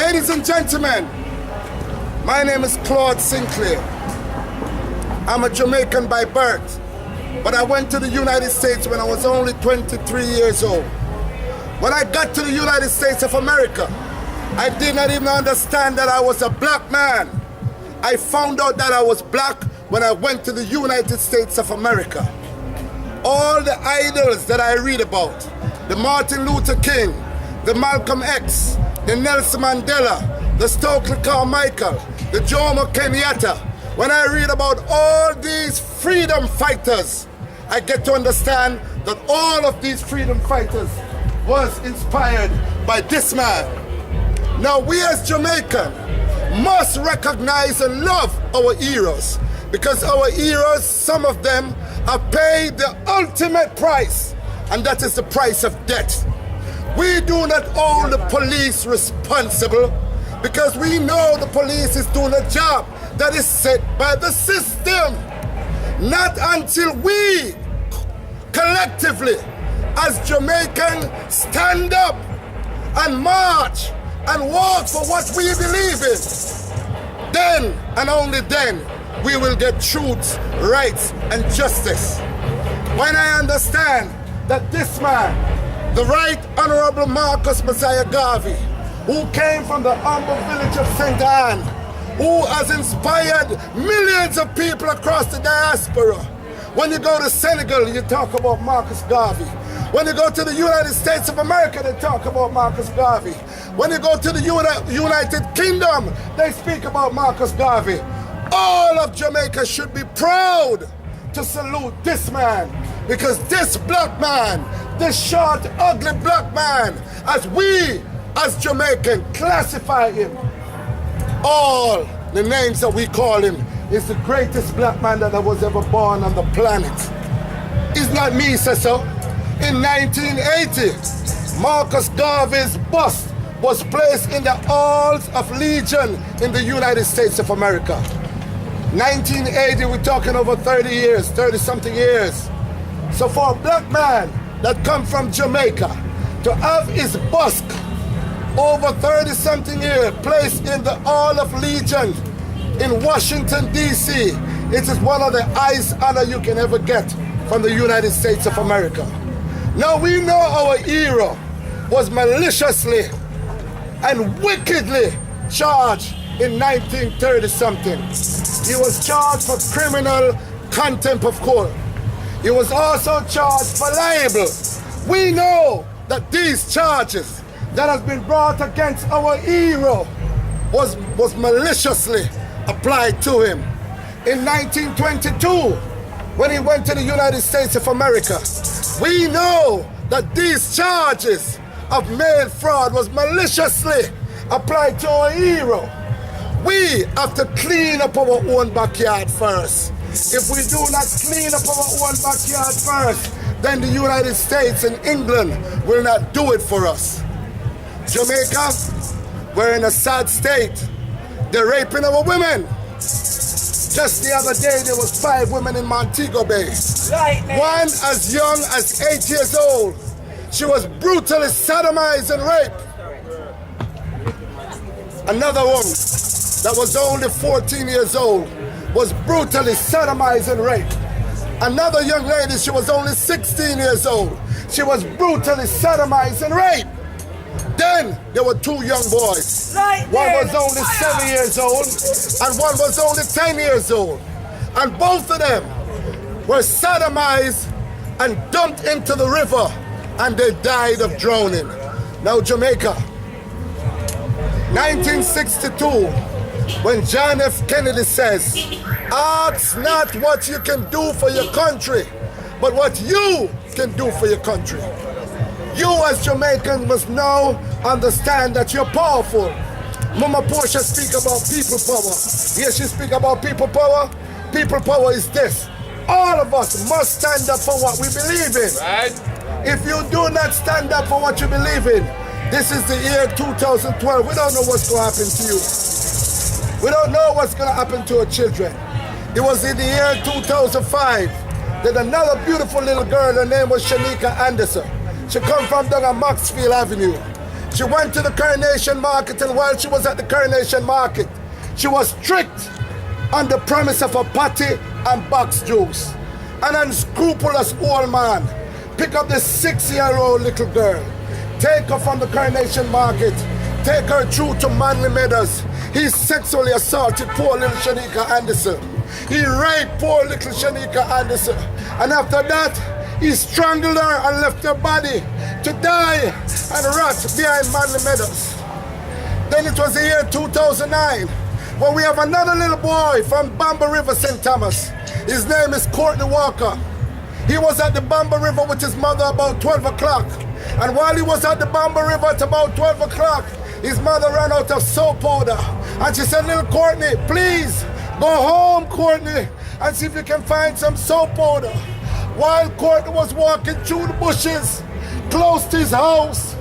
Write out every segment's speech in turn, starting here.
Ladies and gentlemen, my name is Claude Sinclair. I'm a Jamaican by birth, but I went to the United States when I was only 23 years old. When I got to the United States of America, I did not even understand that I was a black man. I found out that I was black when I went to the United States of America. All the idols that I read about, the Martin Luther King, the Malcolm X, the Nelson Mandela, the Stokely Carmichael, the Jomo Kenyatta. When I read about all these freedom fighters, I get to understand that all of these freedom fighters was inspired by this man. Now we as Jamaicans must recognize and love our heroes, because our heroes, some of them, have paid the ultimate price, and that is the price of death. We do not hold the police responsible because we know the police is doing a job that is set by the system. Not until we collectively as Jamaicans stand up and march and walk for what we believe in, then and only then we will get truth, rights and justice. When I understand that this man, the Right Honorable Marcus Messiah Garvey, who came from the humble village of St. Anne, who has inspired millions of people across the diaspora. When you go to Senegal, you talk about Marcus Garvey. When you go to the United States of America, they talk about Marcus Garvey. When you go to the United Kingdom, they speak about Marcus Garvey. All of Jamaica should be proud to salute this man, because this black man, this short, ugly black man, as we as Jamaicans classify him, all the names that we call him, is the greatest black man that was ever born on the planet. It's not me, say so. In 1980, Marcus Garvey's bust was placed in the Halls of Legion in the United States of America. 1980, we're talking over 30 years, 30-something years. So for a black man that come from Jamaica to have his bust over 30-something years placed in the Hall of Legion in Washington, D.C., it is one of the highest honor you can ever get from the United States of America. Now we know our hero was maliciously and wickedly charged in 1930-something. He was charged for criminal contempt of court. He was also charged for libel. We know that these charges that has been brought against our hero was maliciously applied to him. In 1922, when he went to the United States of America, we know that these charges of mail fraud was maliciously applied to our hero. We have to clean up our own backyard first. If we do not clean up our own backyard first, then the United States and England will not do it for us. Jamaica, we're in a sad state. They're raping our women. Just the other day, there was 5 women in Montego Bay. One as young as 8 years old. She was brutally sodomized and raped. Another one that was only 14 years old was brutally sodomized and raped. Another young lady, she was only 16 years old. She was brutally sodomized and raped. Then there were 2 young boys. One was only 7 years old and one was only 10 years old. And both of them were sodomized and dumped into the river, and they died of drowning. Now Jamaica, 1962, when John F. Kennedy says, ask not what you can do for your country, but what you can do for your country. You as Jamaicans must now understand that you're powerful. Mama Portia speak about people power. Yes, she speak about people power. People power is this. All of us must stand up for what we believe in. Right. If you do not stand up for what you believe in, this is the year 2012. We don't know what's going to happen to you. We don't know what's going to happen to our children. It was in the year 2005 that another beautiful little girl, her name was Shanika Anderson. She come from down on Maxfield Avenue. She went to the Coronation Market, and while she was at the Coronation Market, she was tricked on the premise of a patty and box juice. An unscrupulous old man pick up this 6-year-old little girl, take her from the Coronation Market, take her through to Manly Meadows. He sexually assaulted poor little Shanika Anderson. He raped poor little Shanika Anderson. And after that, he strangled her and left her body to die and rot behind Manly Meadows. Then it was the year 2009, when we have another little boy from Bamba River, St. Thomas. His name is Courtney Walker. He was at the Bamba River with his mother about 12 o'clock. And while he was at the Bamba River at about 12 o'clock, his mother ran out of soap powder. And she said, little Courtney, please go home, Courtney, and see if you can find some soap powder. While Courtney was walking through the bushes, close to his house,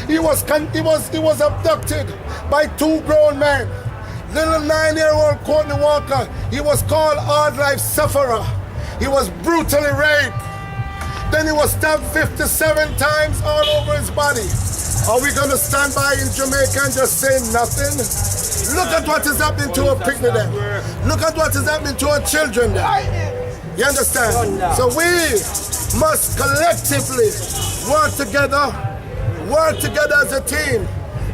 he was abducted by 2 grown men. Little 9-year-old Courtney Walker, he was called hard life sufferer. He was brutally raped. Then he was stabbed 57 times all over his body. Are we going to stand by in Jamaica and just say nothing? Look at what is happening to our picnic there. Look at what is happening to our children there. You understand? So we must collectively work together as a team.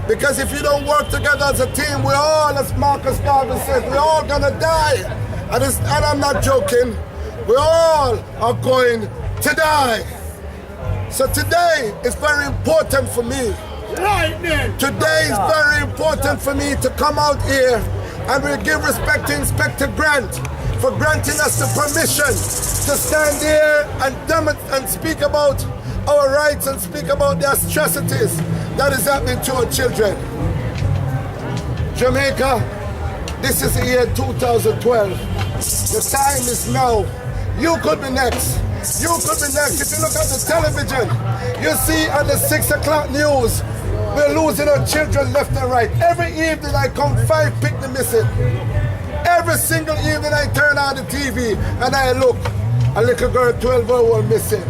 Because if you don't work together as a team, we're all, as Marcus Garvey says, we're all gonna die. And I'm not joking. We all are going to die. So today is very important for me. Today is very important for me to come out here and we give respect to Inspector Grant for granting us the permission to stand here and speak about our rights and speak about the atrocities that is happening to our children. Jamaica, this is the year 2012. The time is now. You could be next. You could be next. If you look at the television, you see on the 6 o'clock news, we're losing our children left and right. Every evening I come 5 picnic missing. Every single evening I turn on the TV and I look, a little girl 12-year-old missing.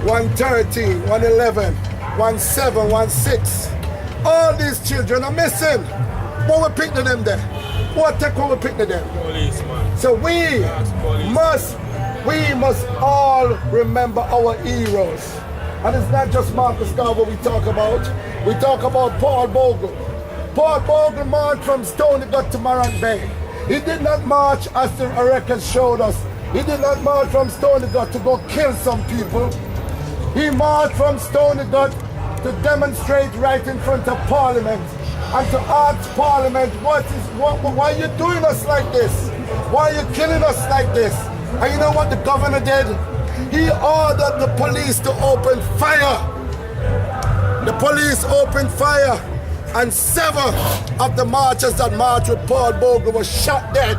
113, 111, 17, 16. All these children are missing. What we picnic them there? What take what we picnic them? Policeman. So we must all remember our heroes. And it's not just Marcus Garvey we talk about. We talk about Paul Bogle. Paul Bogle marched from Stony Gut to Morant Bay. He did not march, as the record showed us, he did not march from Stony Gut to go kill some people. He marched from Stony Gut to demonstrate right in front of Parliament and to ask Parliament, why are you doing us like this? Why are you killing us like this? And you know what the governor did? He ordered the police to open fire. The police opened fire and 7 of the marchers that marched with Paul Bogle were shot dead.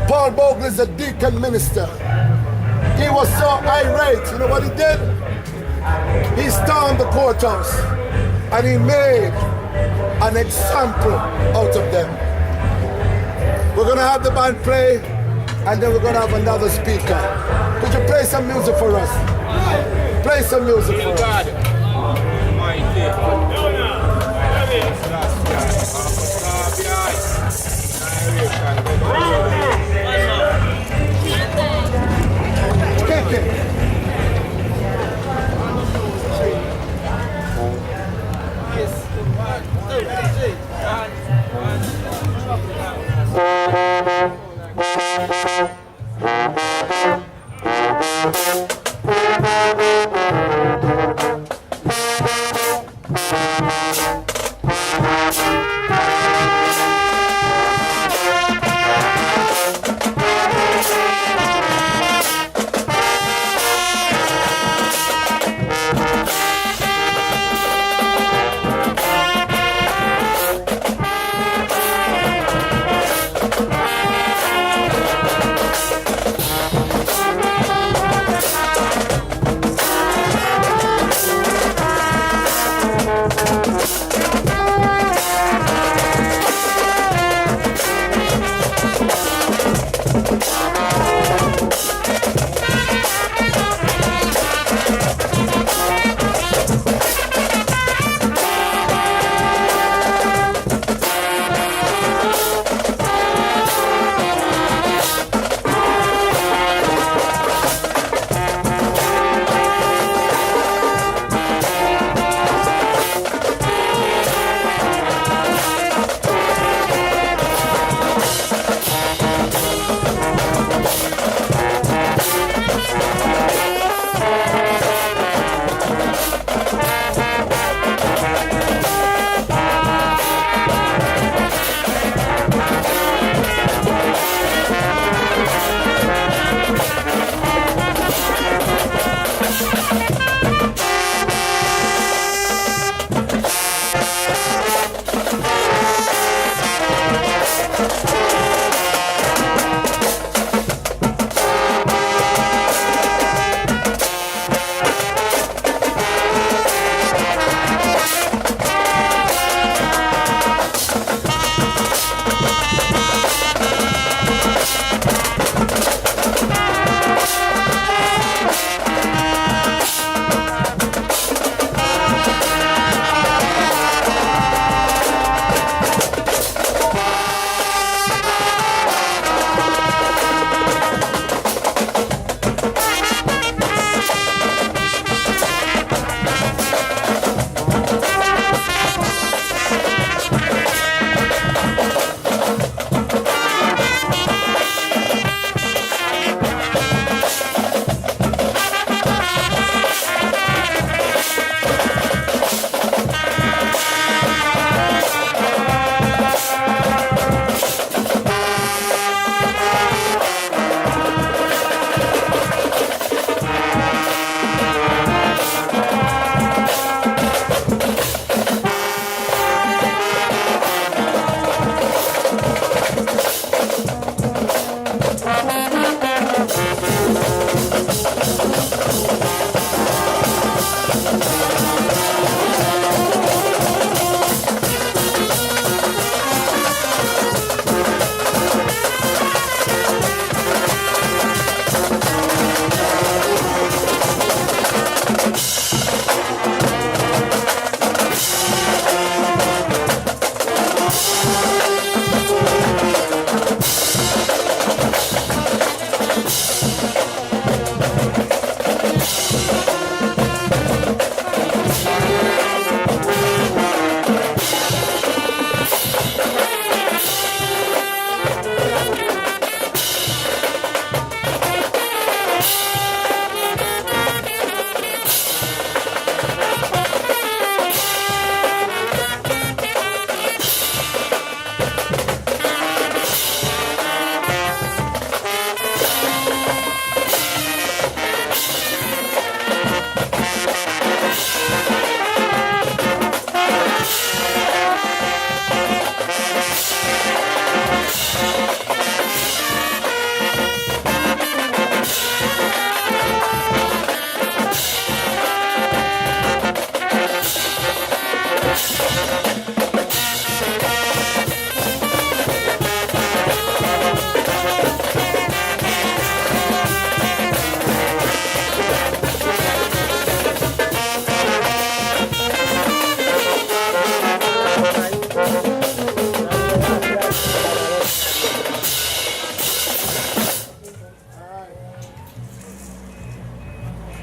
Paul Bogle is a deacon minister. He was so irate. You know what he did? He stormed the courthouse and he made an example out of them. We're going to have the band play and then we're going to have another speaker. Could you play some music for us? Play some music for us.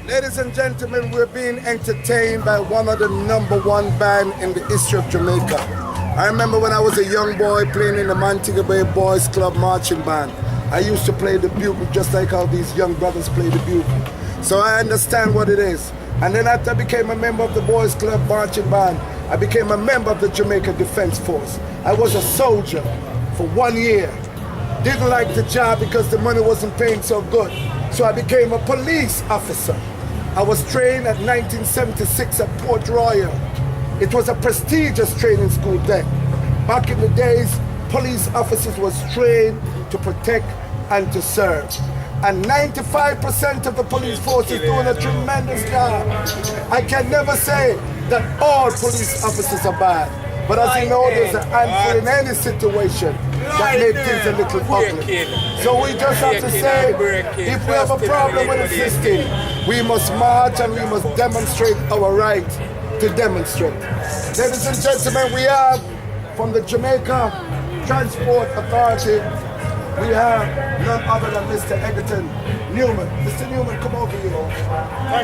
Ladies and gentlemen, we're being entertained by one of the #1 band in the history of Jamaica. I remember when I was a young boy playing in the Montego Bay Boys Club marching band. I used to play the bugle just like how these young brothers play the bugle. So I understand what it is. And then after I became a member of the Boys Club marching band, I became a member of the Jamaica Defense Force. I was a soldier for 1 year. Didn't like the job because the money wasn't paying so good. So I became a police officer. I was trained at 1976 at Port Royal. It was a prestigious training school then. Back in the days, police officers was trained to protect and to serve. And 95% of the police force is doing a tremendous job. I can never say that all police officers are bad. But as you know, there's a handful in any situation that make things a little ugly. So we just have to say, if we have a problem with the system, we must march and we must demonstrate our right to demonstrate. Ladies and gentlemen, we have from the Jamaica Transport Authority, we have none other than Mr. Egerton Newman. Mr. Newman, come over here.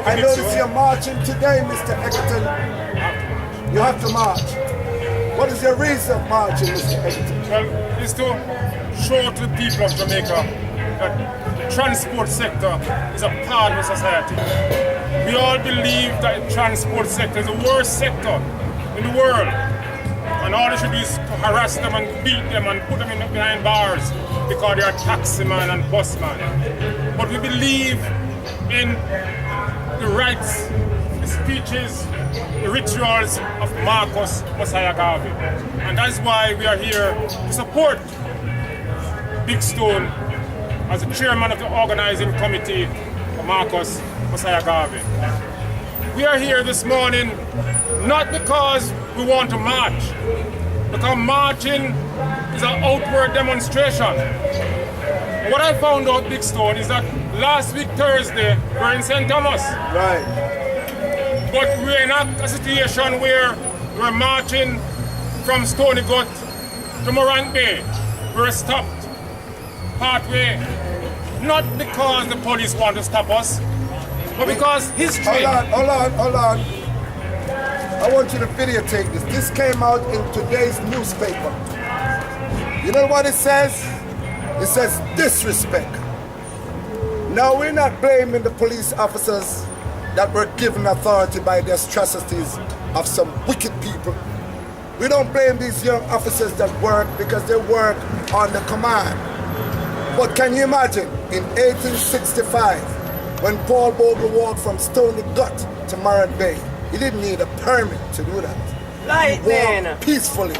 I notice you're marching today, Mr. Egerton. You have to march. What is your reason of marching, Mr. Egerton? Well, it's to show to the people of Jamaica that the transport sector is a part of society. We all believe that the transport sector is the worst sector in the world. And all they should do is to harass them and beat them and put them behind bars because they are taximan and busman. But we believe in the rights, the speeches, the rituals of Marcus Messiah Garvey. And that's why we are here to support Big Stone as the chairman of the organizing committee for Marcus Messiah Garvey. We are here this morning not because we want to march, because marching is an outward demonstration. What I found out, Big Stone, is that last week Thursday we were in St. Thomas. Right. But we're in a situation where we're marching from Stony Gut to Morant Bay. We're stopped partway, not because the police want to stop us, but because history. Hold on. I want you to videotape this. This came out in today's newspaper. You know what it says? It says disrespect. Now we're not blaming the police officers that were given authority by the atrocities of some wicked people. We don't blame these young officers that work because they work on the command. But can you imagine in 1865 when Paul Bogle walked from Stony Gut to Morant Bay? He didn't need a permit to do that. He walked peacefully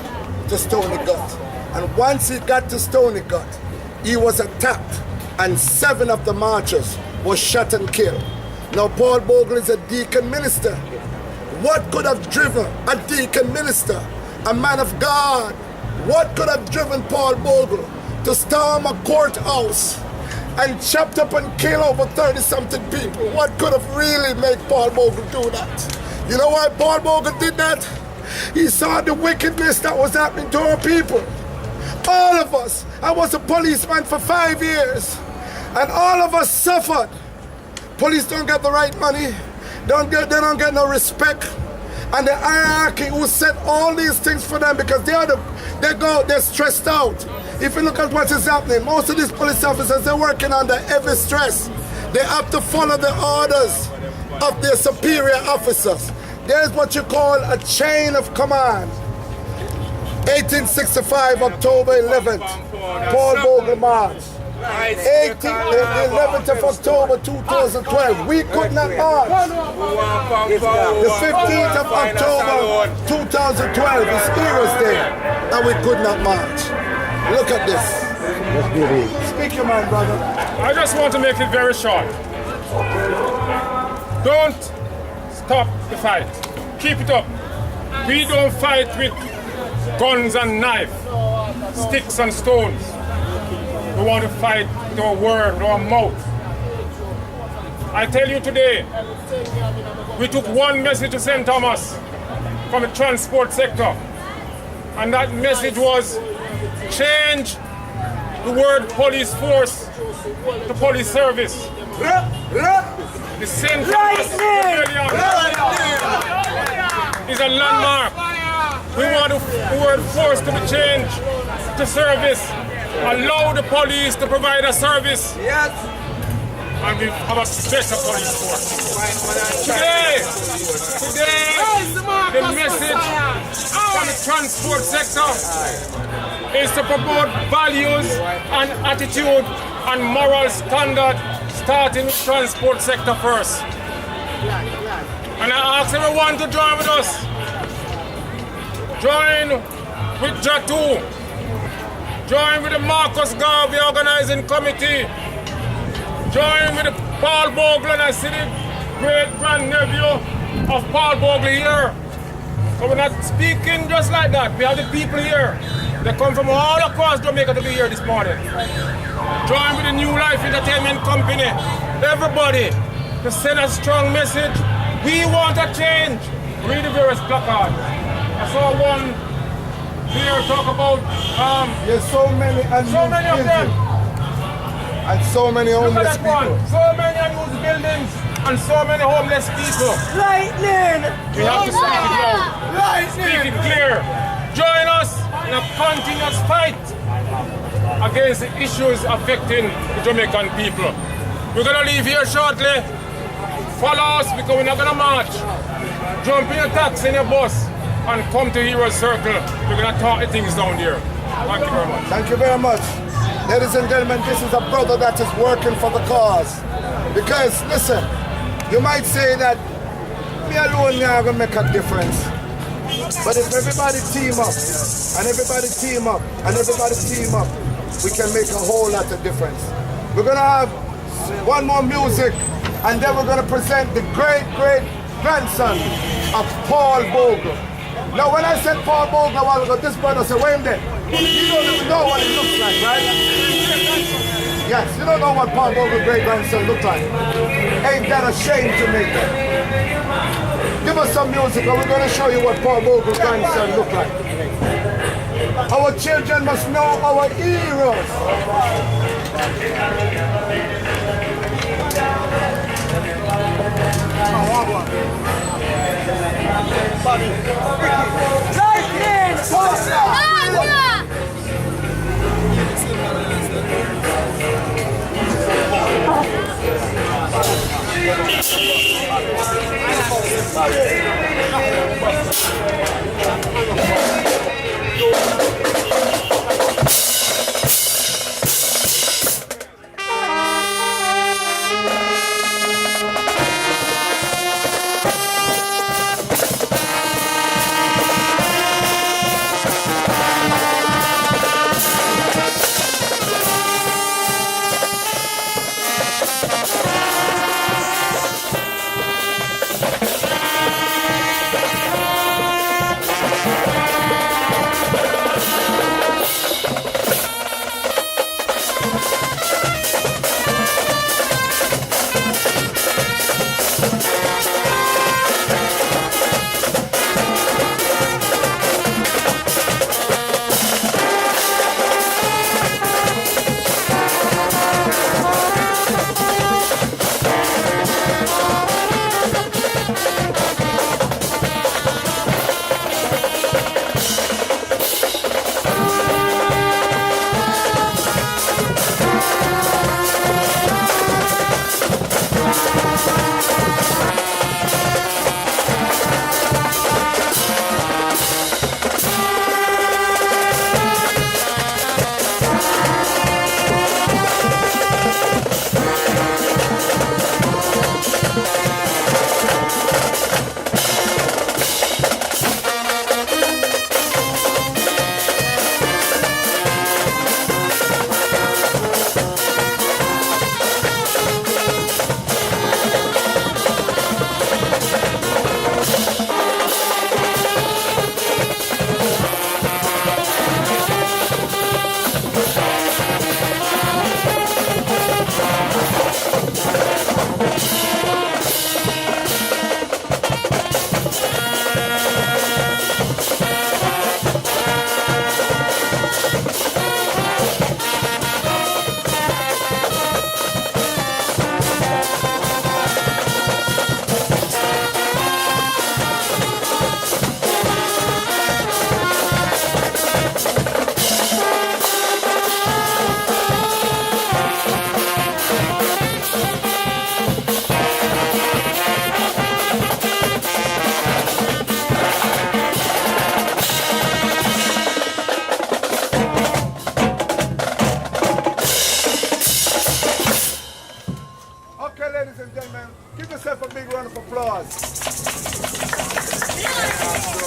to Stony Gut. And once he got to Stony Gut, he was attacked and 7 of the marchers were shot and killed. Now Paul Bogle is a deacon minister. What could have driven a deacon minister, a man of God? What could have driven Paul Bogle to storm a courthouse and chopped up and kill over 30-something people? What could have really made Paul Bogle do that? You know why Paul Bogle did that? He saw the wickedness that was happening to our people. All of us. I was a policeman for 5 years, and all of us suffered. Police don't get the right money. They don't get no respect. And the hierarchy who set all these things for them, because they're stressed out. If you look at what is happening, most of these police officers, they're working under heavy stress. They have to follow the orders of their superior officers. There's what you call a chain of command. 1865, October 11th, Paul Bogle March. 11th of October 2012, we could not march. The 15th of October 2012 is Heroes Day, and we could not march. Look at this. Speak your mind, brother. I just want to make it very short. Don't stop the fight. Keep it up. We don't fight with guns and knives, sticks and stones. We want to fight with our word, with our mouth. I tell you today, we took one message to St. Thomas from the transport sector, and that message was change the word police force to police service. The St. Thomas Rebellion is a landmark. We want the word force to be changed to service. Allow the police to provide a service. Yes. And we have a better police force. Today, the message from the transport sector is to promote values and attitude and moral standard, starting with transport sector first. And I ask everyone to join with us. Join with Jatu. Join with the Marcus Garvey organizing committee. Join with the Paul Bogle, and I see the great-grandnephew of Paul Bogle here. So we're not speaking just like that. We have the people here. They come from all across Jamaica to be here this morning. Join with the New Life Entertainment Company. Everybody to send a strong message. We want a change. Read the various placards. I saw one here talk about there's so many of them. And so many homeless people. So many unused buildings and so many homeless people. Lightning! We have to speak it loud. Lightning! Speak it clear. Join us in a continuous fight against the issues affecting the Jamaican people. We're going to leave here shortly. Follow us because we're not going to march. Jump in your taxi, in your bus, and come to Heroes Circle. We're going to talk the things down there. Thank you very much. Thank you very much. Ladies and gentlemen, this is a brother that is working for the cause. Because, listen, you might say that me alone now going to make a difference. But if everybody team up, and everybody team up, and everybody team up, we can make a whole lot of difference. We're going to have one more music, and then we're going to present the great-great-grandson of Paul Bogle. Now, when I said Paul Bogle a while ago, this brother said, wait a minute. You don't even know what it looks like, right? Yes, you don't know what Paul Bogle's great-grandson looks like. Ain't that a shame to me? Give us some music and we're going to show you what Paul Bogle's grandson looks like. Our children must know our heroes.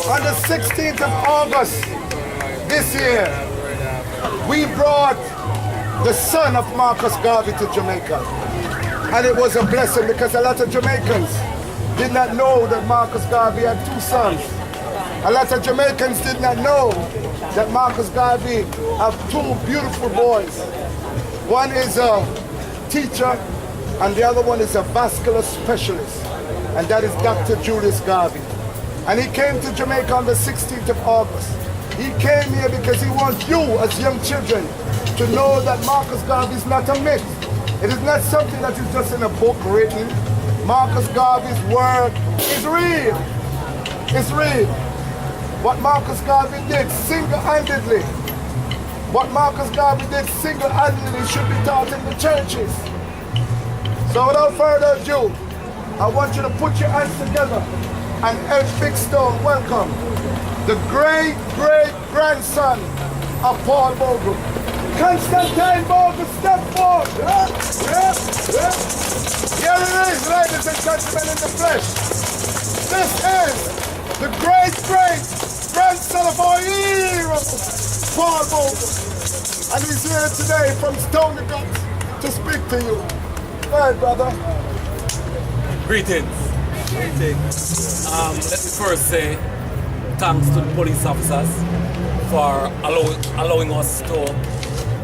On the 16th of August this year, we brought the son of Marcus Garvey to Jamaica. And it was a blessing because a lot of Jamaicans did not know that Marcus Garvey had two sons. A lot of Jamaicans did not know that Marcus Garvey have two beautiful boys. One is a teacher and the other one is a vascular specialist. And that is Dr. Julius Garvey. And he came to Jamaica on the 16th of August. He came here because he wants you as young children to know that Marcus Garvey is not a myth. It is not something that is just in a book written. Marcus Garvey's word is real. It's real. What Marcus Garvey did single-handedly, should be taught in the churches. So without further ado, I want you to put your hands together and help Big Stone welcome the great-great-grandson of Paul Bogle. Constantine Bogle, step forward. Here it is, ladies and gentlemen, in the flesh. This is the great-great-grandson of our hero, Paul Bogle. And he's here today from Stony Brook to speak to you. Go ahead, brother. Greetings. Let me first say thanks to the police officers for allowing us to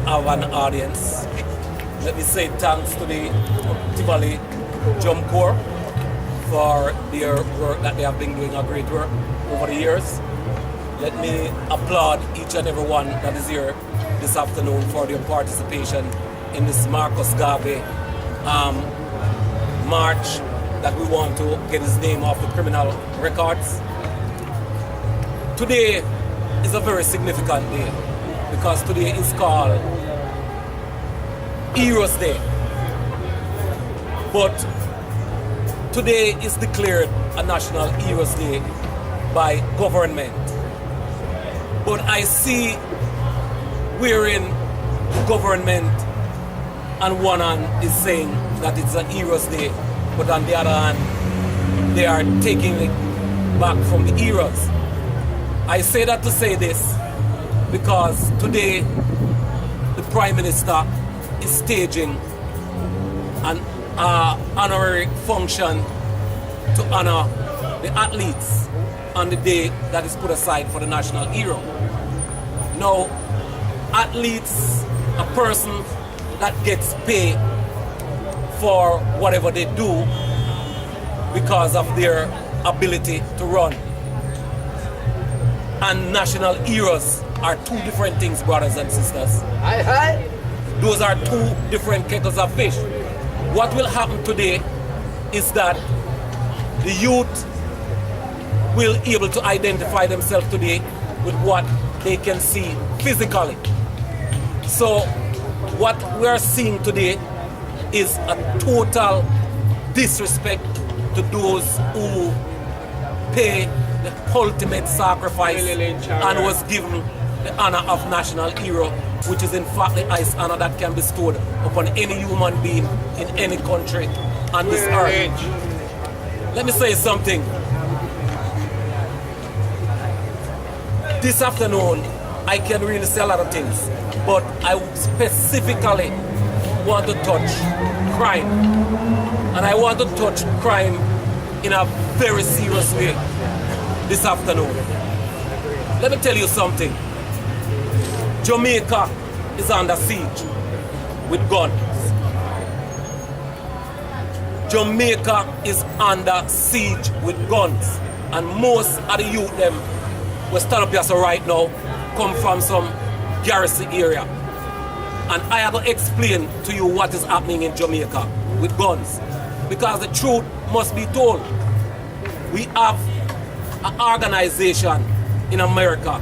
have an audience. Let me say thanks to the Tivoli Jump Corps for their work that they have been doing, a great work over the years. Let me applaud each and every one that is here this afternoon for their participation in this Marcus Garvey march that we want to get his name off the criminal records. Today is a very significant day because today is called Heroes Day. But today is declared a National Heroes Day by government. But I see wherein government on one hand is saying that it's a Heroes Day, but on the other hand, they are taking it back from the heroes. I say that to say this because today the Prime Minister is staging an honorary function to honor the athletes on the day that is put aside for the national hero. Now, athletes, a person that gets paid for whatever they do because of their ability to run. And national heroes are two different things, brothers and sisters. Aye. Those are two different kettles of fish. What will happen today is that the youth will be able to identify themselves today with what they can see physically. So what we are seeing today is a total disrespect to those who pay the ultimate sacrifice and was given the honor of national hero, which is in fact the highest honor that can be bestowed upon any human being in any country on this earth. Let me say something. This afternoon, I can really say a lot of things, but I specifically want to touch crime. And I want to touch crime in a very serious way this afternoon. Let me tell you something. Jamaica is under siege with guns. Jamaica is under siege with guns. And most of the youth them will stand up here so right now come from some garrison area. And I have to explain to you what is happening in Jamaica with guns. Because the truth must be told. We have an organization in America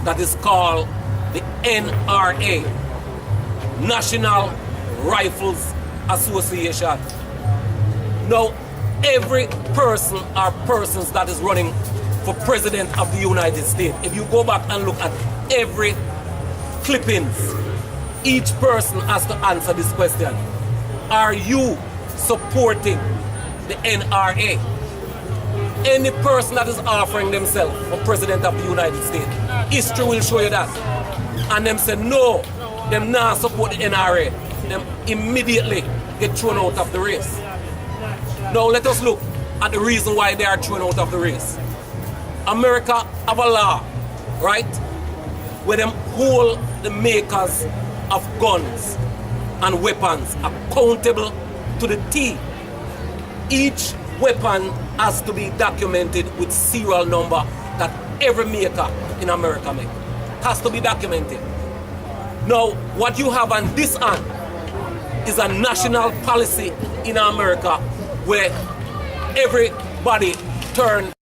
that is called the NRA, National Rifles Association. Now, every person or persons that is running for President of the United States, if you go back and look at every clippings, each person has to answer this question. Are you supporting the NRA? any person that is offering themselves for President of the United States, history will show you that. And them say no, them not support the NRA. Them immediately get thrown out of the race. Now let us look at the reason why they are thrown out of the race. America have a law, right, where them hold the makers of guns and weapons accountable to the T. Each weapon has to be documented with serial number that every maker in America make. Has to be documented. Now, what you have on this hand is a national policy in America where everybody turn